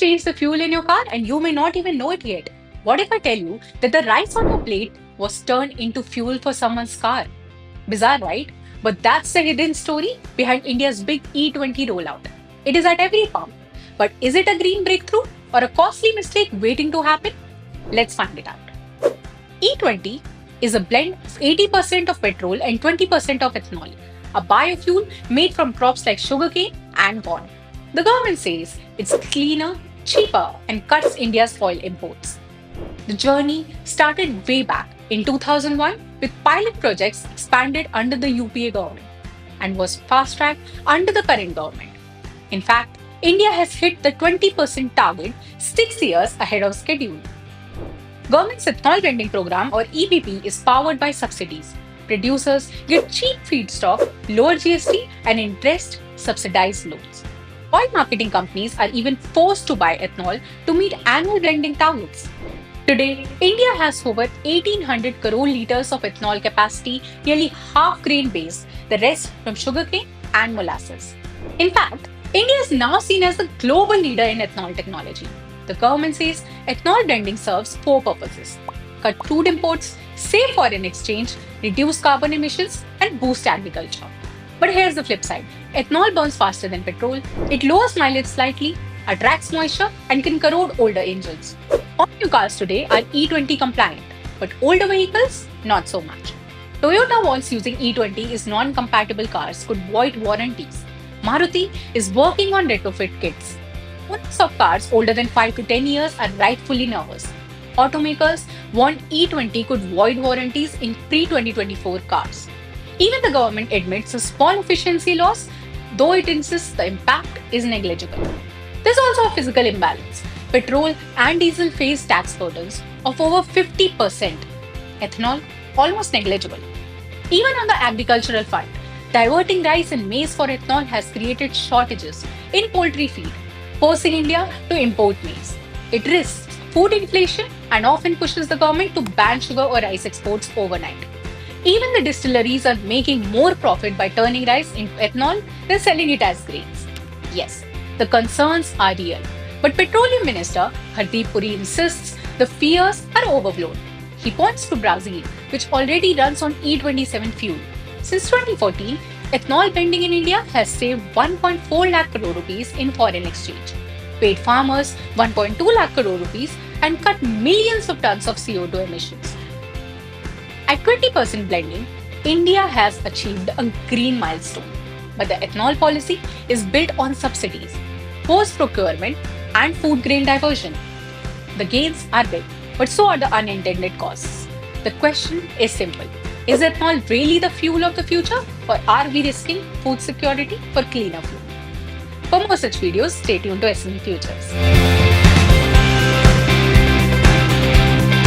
change the fuel in your car and you may not even know it yet. What if I tell you that the rice on your plate was turned into fuel for someone's car? Bizarre, right? But that's the hidden story behind India's big E20 rollout. It is at every pump. But is it a green breakthrough or a costly mistake waiting to happen? Let's find it out. E20 is a blend of 80% of petrol and 20% of ethanol, a biofuel made from crops like sugarcane and corn. The government says it's cleaner, cheaper, and cuts India's oil imports. The journey started way back in 2001 with pilot projects expanded under the UPA government and was fast tracked under the current government. In fact, India has hit the 20% target 6 years ahead of schedule. Government's ethanol blending program or EBP is powered by subsidies. Producers get cheap feedstock, lower GST, and interest subsidized loans. Oil marketing companies are even forced to buy ethanol to meet annual blending targets. Today, India has over 1800 crore liters of ethanol capacity, nearly half grain based, the rest from sugarcane and molasses. In fact, India is now seen as the global leader in ethanol technology. The government says ethanol blending serves four purposes: cut crude imports, save foreign exchange, reduce carbon emissions, and boost agriculture. But here's the flip side: ethanol burns faster than petrol, it lowers mileage slightly, attracts moisture, and can corrode older engines. All new cars today are E20 compliant, but older vehicles, not so much. Toyota warns using E20 is non-compatible cars could void warranties. Maruti is working on retrofit kits. Owners of cars older than 5 to 10 years are rightfully nervous. Automakers warn E20 could void warranties in pre-2024 cars. Even the government admits a small efficiency loss, though it insists the impact is negligible. There's also a physical imbalance. Petrol and diesel face tax burdens of over 50%. Ethanol, almost negligible. Even on the agricultural front, diverting rice and maize for ethanol has created shortages in poultry feed, forcing India to import maize. It risks food inflation and often pushes the government to ban sugar or rice exports overnight. Even the distilleries are making more profit by turning rice into ethanol than selling it as grains. Yes, the concerns are real. But Petroleum Minister Hardeep Puri insists the fears are overblown. He points to Brazil, which already runs on E27 fuel. Since 2014, ethanol blending in India has saved 1.4 lakh crore rupees in foreign exchange, paid farmers 1.2 lakh crore rupees, and cut millions of tons of CO2 emissions. At 20% blending, India has achieved a green milestone. But the ethanol policy is built on subsidies, forced procurement, and food grain diversion. The gains are big, but so are the unintended costs. The question is simple: is ethanol really the fuel of the future, or are we risking food security for cleaner fuel? For more such videos, stay tuned to SME Futures.